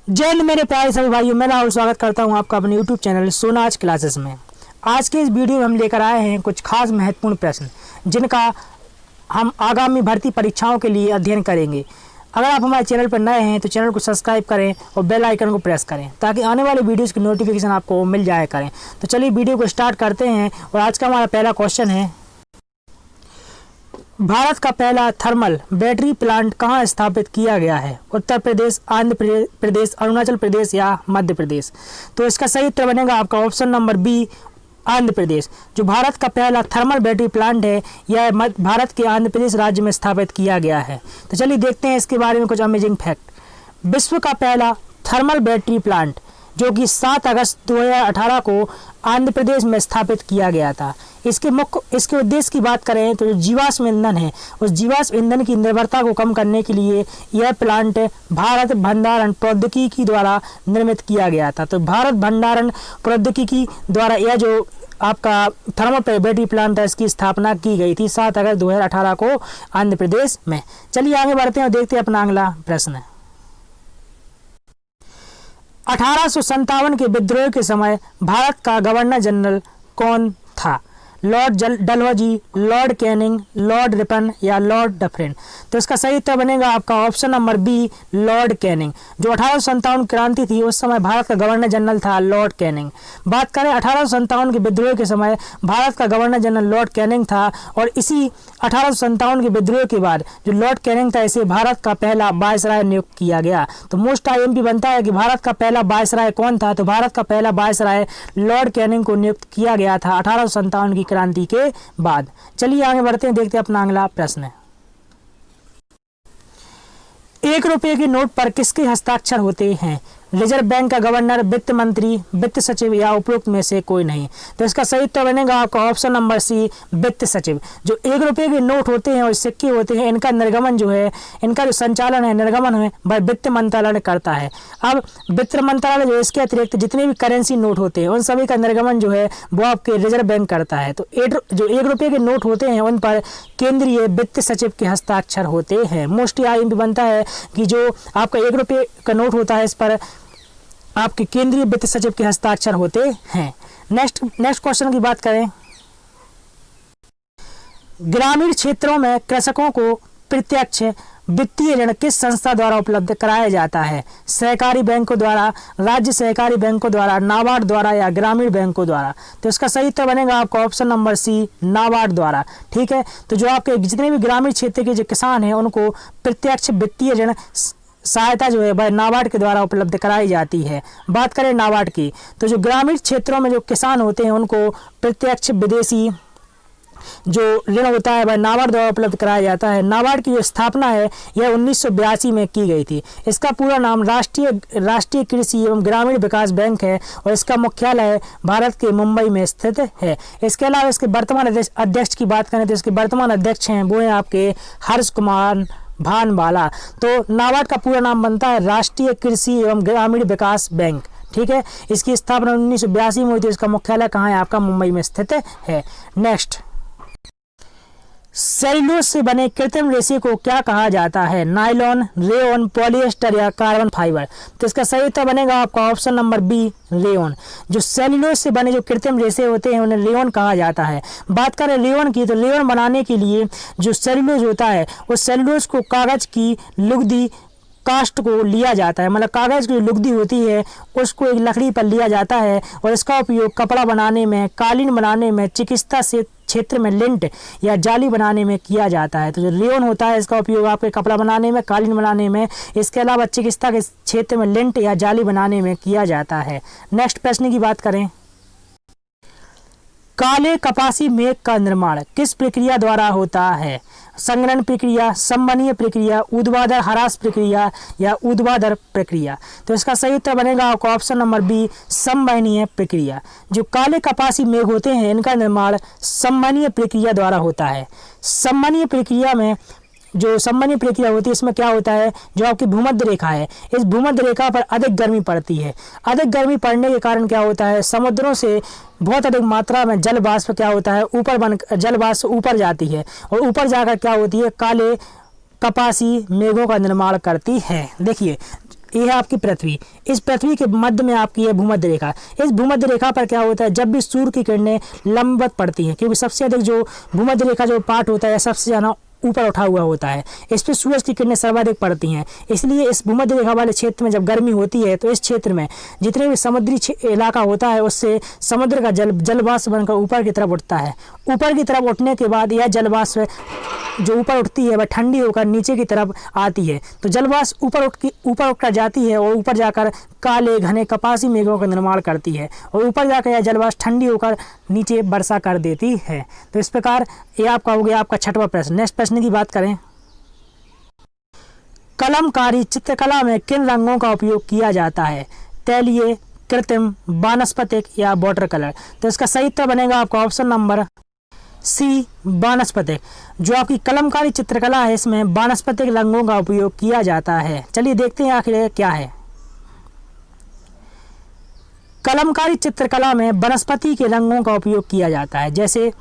जय हिंद मेरे प्यारे सभी भाइयों, मैं राहुल स्वागत करता हूं आपका अपने YouTube चैनल सोनाज क्लासेस में। आज के इस वीडियो में हम लेकर आए हैं कुछ खास महत्वपूर्ण प्रश्न जिनका हम आगामी भर्ती परीक्षाओं के लिए अध्ययन करेंगे। अगर आप हमारे चैनल पर नए हैं तो चैनल को सब्सक्राइब करें और बेल आइकन को प्रेस करें ताकि आने वाले वीडियोज़ की नोटिफिकेशन आपको मिल जाया करें। तो चलिए वीडियो को स्टार्ट करते हैं और आज का हमारा पहला क्वेश्चन है, भारत का पहला थर्मल बैटरी प्लांट कहाँ स्थापित किया गया है? उत्तर प्रदेश, आंध्र प्रदेश, अरुणाचल प्रदेश या मध्य प्रदेश? तो इसका सही उत्तर बनेगा आपका option number B, Andhra Pradesh. जो भारत का पहला थर्मल बैटरी प्लांट है यह भारत के आंध्र प्रदेश राज्य में स्थापित किया गया है। तो चलिए देखते हैं इसके बारे में कुछ अमेजिंग फैक्ट। विश्व का पहला थर्मल बैटरी प्लांट जो कि 7 अगस्त 2018 को आंध्र प्रदेश में स्थापित किया गया था। इसके उद्देश्य की बात करें तो जो जीवाश्म ईंधन है उस जीवाश्म ईंधन की निर्भरता को कम करने के लिए यह प्लांट भारत भंडारण प्रौद्योगिकी द्वारा निर्मित किया गया था। तो भारत भंडारण प्रौद्योगिकी द्वारा यह जो आपका थर्मल बैटरी प्लांट है इसकी स्थापना की गई थी 7 अगस्त 2018 को आंध्र प्रदेश में। चलिए आगे बढ़ते हैं और देखते हैं अपना अगला प्रश्न। 1857 के विद्रोह के समय भारत का गवर्नर जनरल कौन था? Lord Dalhousie, Lord Canning, Lord Ripon या लॉर्ड डफरिन? तो इसका सही उत्तर बनेगा आपका option number B, Lord Canning. जो 1857 क्रांति थी उस समय भारत का गवर्नर जनरल था लॉर्ड कैनिंग। बात करें 1857 के विद्रोह के समय भारत का गवर्नर जनरल लॉर्ड कैनिंग था और इसी 1857 के विद्रोह के बाद जो लॉर्ड कैनिंग था इसे भारत का पहला वायसराय नियुक्त किया गया। तो मोस्ट आईएमपी बनता है कि भारत का पहला वायसराय कौन था? तो भारत का पहला वायसराय लॉर्ड कैनिंग को नियुक्त किया गया था 1857 की क्रांति के बाद। चलिए आगे बढ़ते हैं, देखते हैं अपना अगला प्रश्न। 1 रुपए के नोट पर किसके हस्ताक्षर होते हैं? रिजर्व बैंक का गवर्नर, वित्त मंत्री, वित्त सचिव या उपरोक्त में से कोई नहीं? तो इसका सही उत्तर बनेगा आपका ऑप्शन नंबर सी, वित्त सचिव। जो 1 रुपए के नोट होते हैं और सिक्के होते हैं इनका निर्गमन जो है, इनका जो संचालन है, निर्गमन है वह वित्त मंत्रालय करता है। अब वित्त मंत्रालय जो इसके अतिरिक्त जितने भी करेंसी नोट होते हैं उन सभी का निर्गमन जो है वो आपके रिजर्व बैंक करता है। तो जो 1 रुपए के नोट होते हैं उन पर केंद्रीय वित्त सचिव के हस्ताक्षर होते हैं। मोस्ट आईएमपी बनता है कि जो आपका 1 रुपए का नोट होता है इस पर आपके केंद्रीय वित्त सचिव के हस्ताक्षर होते हैं। नेक्स्ट क्वेश्चन की बात करें, ग्रामीण क्षेत्रों में कृषकों को प्रत्यक्ष वित्तीय ऋण किस संस्था द्वारा उपलब्ध कराया जाता है? सहकारी बैंकों द्वारा, राज्य सहकारी बैंकों द्वारा, नाबार्ड द्वारा या ग्रामीण बैंकों द्वारा? तो इसका सही उत्तर बनेगा आपका ऑप्शन नंबर सी, नाबार्ड द्वारा। ठीक है, तो जो आपके जितने भी ग्रामीण क्षेत्र के जो किसान हैं उनको प्रत्यक्ष वित्तीय ऋण सहायता जो है वह नाबार्ड के द्वारा उपलब्ध कराई जाती है। बात करें नाबार्ड की तो जो ग्रामीण क्षेत्रों में जो किसान होते हैं उनको प्रत्यक्ष विदेशी जो ऋण होता है वह नाबार्ड द्वारा उपलब्ध कराया जाता है। नाबार्ड की जो स्थापना है यह 1982 में की गई थी। इसका पूरा नाम राष्ट्रीय कृषि एवं ग्रामीण विकास बैंक है और इसका मुख्यालय भारत के मुंबई में स्थित है। इसके अलावा इसके वर्तमान अध्यक्ष की बात करें तो इसके वर्तमान अध्यक्ष हैं वो हैं आपके हर्ष कुमार भानवाला। तो नाबार्ड का पूरा नाम बनता है राष्ट्रीय कृषि एवं ग्रामीण विकास बैंक। ठीक है, इसकी स्थापना 1982 में हुई थी। इसका मुख्यालय कहाँ है? आपका मुंबई में स्थित है। नेक्स्ट, सेल्यूलोज से बने कृत्रिम रेशे को क्या कहा जाता है? नायलॉन, रेयॉन, पॉलिएस्टर या कार्बन फाइबर? तो इसका सही उत्तर बनेगा आपका ऑप्शन नंबर बी, रेयॉन। जो सेल्यूलोज से बने जो कृत्रिम रेशे होते हैं उन्हें रेयॉन कहा जाता है। बात करें रेयॉन की तो रेयॉन बनाने के लिए जो सेल्यूलोज होता है उस सेल्यूलोज को कागज की लुगदी कास्ट को लिया जाता है, मतलब कागज की लुगदी होती है उसको एक लकड़ी पर लिया जाता है और इसका उपयोग कपड़ा बनाने में, कालीन बनाने में, चिकित्सा से क्षेत्र में लिंट या जाली बनाने में किया जाता है। तो जो रेयॉन होता है इसका उपयोग आपके कपड़ा बनाने में, कालीन बनाने में, इसके अलावा चिकित्सा के क्षेत्र में लिंट या जाली बनाने में किया जाता है। नेक्स्ट प्रश्न की बात करें, काले कपासी मेघ का निर्माण किस प्रक्रिया द्वारा होता है? संघनन प्रक्रिया, समवनीय प्रक्रिया, ऊर्ध्वाधर ह्रास प्रक्रिया या ऊर्ध्वाधर प्रक्रिया? तो इसका सही उत्तर बनेगा आपका ऑप्शन नंबर बी, समवनीय प्रक्रिया। जो काले कपासी मेघ होते हैं इनका निर्माण समवनीय प्रक्रिया द्वारा होता है। समवनीय प्रक्रिया में जो समवनीय प्रक्रिया होती है इसमें क्या होता है, जो आपकी भूमध्य रेखा है इस भूमध्य रेखा पर अधिक गर्मी पड़ती है। अधिक गर्मी पड़ने के कारण क्या होता है, समुद्रों से बहुत अधिक मात्रा में जल वाष्प क्या होता है जल वाष्प ऊपर जाती है और ऊपर जाकर क्या होती है, काले कपासी मेघों का निर्माण करती है। देखिए ये है आपकी पृथ्वी, इस पृथ्वी के मध्य में आपकी है भूमध्य रेखा। इस भूमध्य रेखा पर क्या होता है, जब भी सूर्य की किरणें लंबवत पड़ती हैं, क्योंकि सबसे अधिक जो भूमध्य रेखा जो पार्ट होता है सबसे ज़्यादा ऊपर उठा हुआ होता है, इस पर सूरज की किरणें सर्वाधिक पड़ती हैं। इसलिए इस भूमध्य रेखा वाले क्षेत्र में जब गर्मी होती है तो इस क्षेत्र में जितने भी समुद्री इलाका होता है उससे समुद्र का जलवाष्प बनकर ऊपर की तरफ उठता है। ऊपर की तरफ उठने के बाद यह जलवाष्प जो ऊपर उठती है वह ठंडी होकर नीचे की तरफ आती है। तो जलवाष्प ऊपर उठकर जाती है और ऊपर जाकर काले घने कपासी मेघों का निर्माण करती है और ऊपर जाकर यह जलवाष्प ठंडी होकर नीचे वर्षा कर देती है। तो इस प्रकार ये आपका हो गया आपका 6वां प्रश्न। नेक्स्ट प्रश्न की बात करें, कलमकारी चित्रकला में किन रंगों का उपयोग किया जाता है, तैलीय, कृत्रिम, वानस्पतिक या वाटर कलर। तो इसका सही उत्तर बनेगा आपका ऑप्शन नंबर सी, वानस्पतिक। जो आपकी कलमकारी चित्रकला है इसमें वानस्पतिक रंगों का उपयोग किया जाता है। चलिए देखते हैं आखिर क्या है। कलमकारी चित्रकला में वनस्पति के रंगों का उपयोग किया जाता है, जैसे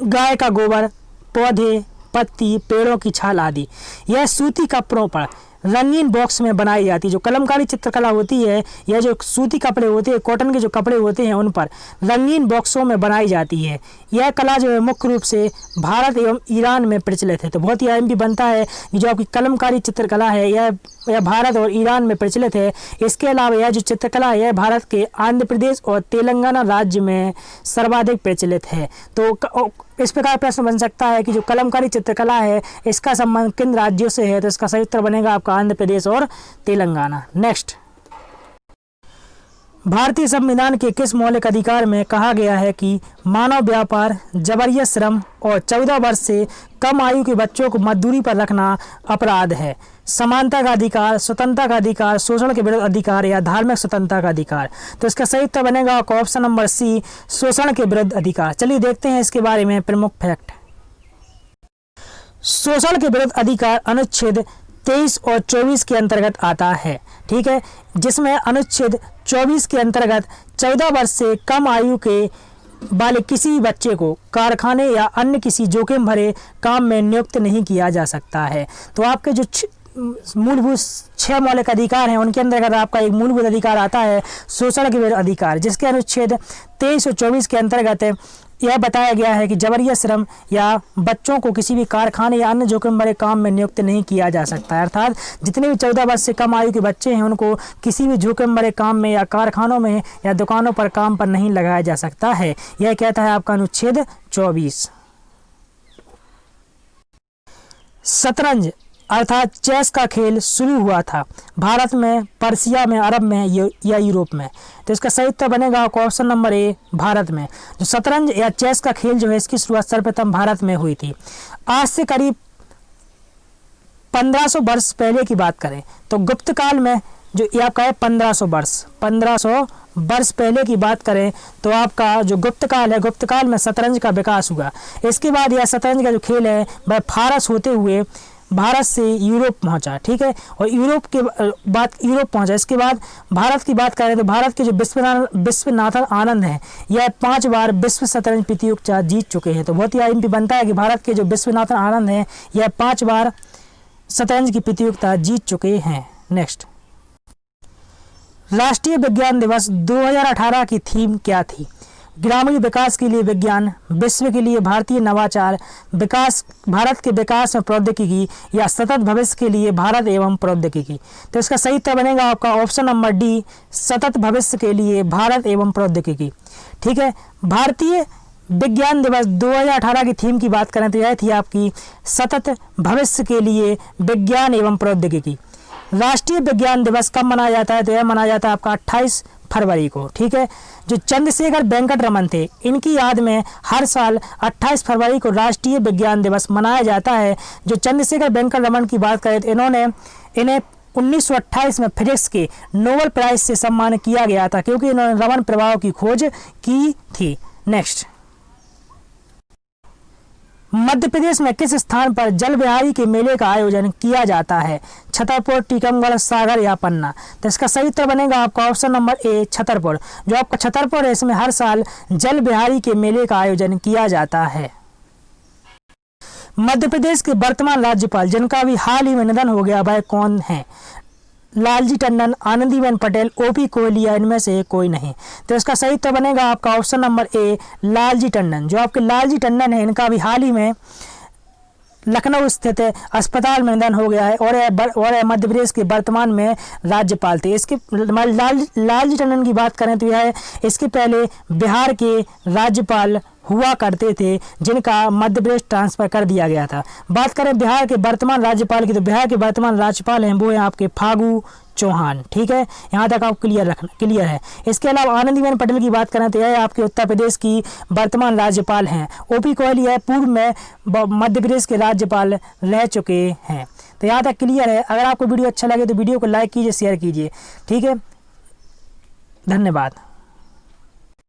गाय का गोबर, पौधे, पत्ती, पेड़ों की छाल आदि। यह सूती कपड़ों पर रंगीन बॉक्स में बनाई जाती है। जो कलमकारी चित्रकला होती है यह जो सूती कपड़े होते हैं, कॉटन के जो कपड़े होते हैं उन पर रंगीन बॉक्सों में बनाई जाती है। यह कला जो है मुख्य रूप से भारत एवं ईरान में प्रचलित है। तो बहुत ही अहम भी बनता है कि जो आपकी कलमकारी चित्रकला है यह भारत और ईरान में प्रचलित है। इसके अलावा यह जो चित्रकला है यह भारत के आंध्र प्रदेश और तेलंगाना राज्य में सर्वाधिक प्रचलित है। तो इस प्रकार प्रश्न बन सकता है कि जो कलमकारी चित्रकला है इसका संबंध किन राज्यों से है। तो इसका सही उत्तर बनेगा आपका आंध्र प्रदेश और तेलंगाना। नेक्स्ट, भारतीय संविधान के किस मौलिक अधिकार में कहा गया है कि मानव व्यापार, जबरदस्त श्रम और 14 वर्ष से कम आयु के बच्चों को मजदूरी पर रखना अपराध है। समानता का अधिकार, स्वतंत्रता का अधिकार, शोषण के विरुद्ध अधिकार या धार्मिक स्वतंत्रता का अधिकार। तो इसका सही उत्तर बनेगा आपका ऑप्शन नंबर सी, शोषण के विरुद्ध अधिकार। चलिए देखते हैं इसके बारे में प्रमुख फैक्ट। शोषण के विरुद्ध अधिकार अनुच्छेद 23 और 24 के अंतर्गत आता है, ठीक है, जिसमें अनुच्छेद 24 के अंतर्गत 14 वर्ष से कम आयु के वाले किसी बच्चे को कारखाने या अन्य किसी जोखिम भरे काम में नियुक्त नहीं किया जा सकता है। तो आपके जो मूलभूत 6 मौलिक अधिकार हैं उनके अंतर्गत आपका एक मूलभूत अधिकार आता है शोषण के विरुद्ध अधिकार, जिसके अनुच्छेद 23 और 24 के अंतर्गत यह बताया गया है कि जबरदस्त श्रम या बच्चों को किसी भी कारखाने या अन्य जोखिम भरे काम में नियुक्त नहीं किया जा सकता है। अर्थात जितने भी 14 वर्ष से कम आयु के बच्चे हैं उनको किसी भी जोखिम भरे काम में या कारखानों में या दुकानों पर काम पर नहीं लगाया जा सकता है। यह कहता है आपका अनुच्छेद 24। शतरंज अर्थात चेस का खेल शुरू हुआ था भारत में, पर्सिया में, अरब में या यूरोप में। तो इसका सही उत्तर बनेगा ऑप्शन नंबर ए, भारत में। जो शतरंज या चेस का खेल जो है इसकी शुरुआत सर्वप्रथम भारत में हुई थी। आज से करीब 1500 वर्ष पहले की बात करें तो गुप्त काल में जो ये आपका है 1500 वर्ष पहले की बात करें तो आपका जो गुप्त काल है, गुप्त काल में शतरंज का विकास हुआ। इसके बाद यह शतरंज का जो खेल है वह फारस होते हुए भारत से यूरोप पहुंचा, ठीक है, और यूरोप पहुंचा। इसके बाद भारत की बात करें तो भारत के जो विश्वनाथन आनंद हैं यह 5 बार विश्व शतरंज प्रतियोगिता जीत चुके हैं। तो बहुत ही अहम बनता है कि भारत के जो विश्वनाथन आनंद हैं यह 5 बार शतरंज की प्रतियोगिता जीत चुके हैं। नेक्स्ट, राष्ट्रीय विज्ञान दिवस 2018 की थीम क्या थी? ग्रामीण विकास के लिए विज्ञान, विश्व के लिए भारतीय नवाचार, विकास, भारत के विकास में प्रौद्योगिकी या सतत भविष्य के लिए भारत एवं प्रौद्योगिकी। तो इसका सही उत्तर बनेगा आपका ऑप्शन नंबर डी, सतत भविष्य के लिए भारत एवं प्रौद्योगिकी, ठीक है। भारतीय विज्ञान दिवस 2018 की थीम की बात करें तो यह थी आपकी सतत भविष्य के लिए विज्ञान एवं प्रौद्योगिकी। राष्ट्रीय विज्ञान दिवस कब मनाया जाता है? तो यह मनाया जाता है आपका 28 फरवरी को, ठीक है। जो चंद्रशेखर वेंकट रमन थे इनकी याद में हर साल 28 फरवरी को राष्ट्रीय विज्ञान दिवस मनाया जाता है। जो चंद्रशेखर वेंकट रमन की बात करें तो इन्हें 1928 में फिजिक्स के नोबेल प्राइज से सम्मानित किया गया था क्योंकि इन्होंने रमन प्रभाव की खोज की थी। नेक्स्ट, मध्य प्रदेश में किस स्थान पर जल विहारी के मेले का आयोजन किया जाता है? छतरपुर, टीकमगढ़, सागर या पन्ना? तो इसका सही उत्तर बनेगा आपका ऑप्शन नंबर ए, छतरपुर। जो आपका छतरपुर है इसमें हर साल जल विहारी के मेले का आयोजन किया जाता है। मध्य प्रदेश के वर्तमान राज्यपाल जिनका भी हाल ही में निधन हो गया वह कौन है? लालजी टंडन, आनंदीबेन पटेल, ओपी कोहली या इनमें से कोई नहीं। तो इसका सही उत्तर बनेगा आपका option number A, Lalji Tandon. जो आपके लालजी टंडन है, इनका भी हाल ही में लखनऊ स्थित अस्पताल में निधन हो गया है और मध्य प्रदेश के वर्तमान में राज्यपाल थे। इसके लालजी टंडन की बात करें तो यह इसके पहले बिहार के राज्यपाल हुआ करते थे, जिनका मध्य प्रदेश ट्रांसफ़र कर दिया गया था। बात करें बिहार के वर्तमान राज्यपाल की, तो बिहार के वर्तमान राज्यपाल हैं वो हैं आपके फागू चौहान। ठीक है, यहाँ तक आप क्लियर है। इसके अलावा आनंदीबेन पटेल की बात करें तो यह आपके उत्तर प्रदेश की वर्तमान राज्यपाल हैं। ओपी कोहली है पूर्व में मध्य प्रदेश के राज्यपाल रह चुके हैं। तो यहाँ तक क्लियर है। अगर आपको वीडियो अच्छा लगे तो वीडियो को लाइक कीजिए, शेयर कीजिए। ठीक है, धन्यवाद।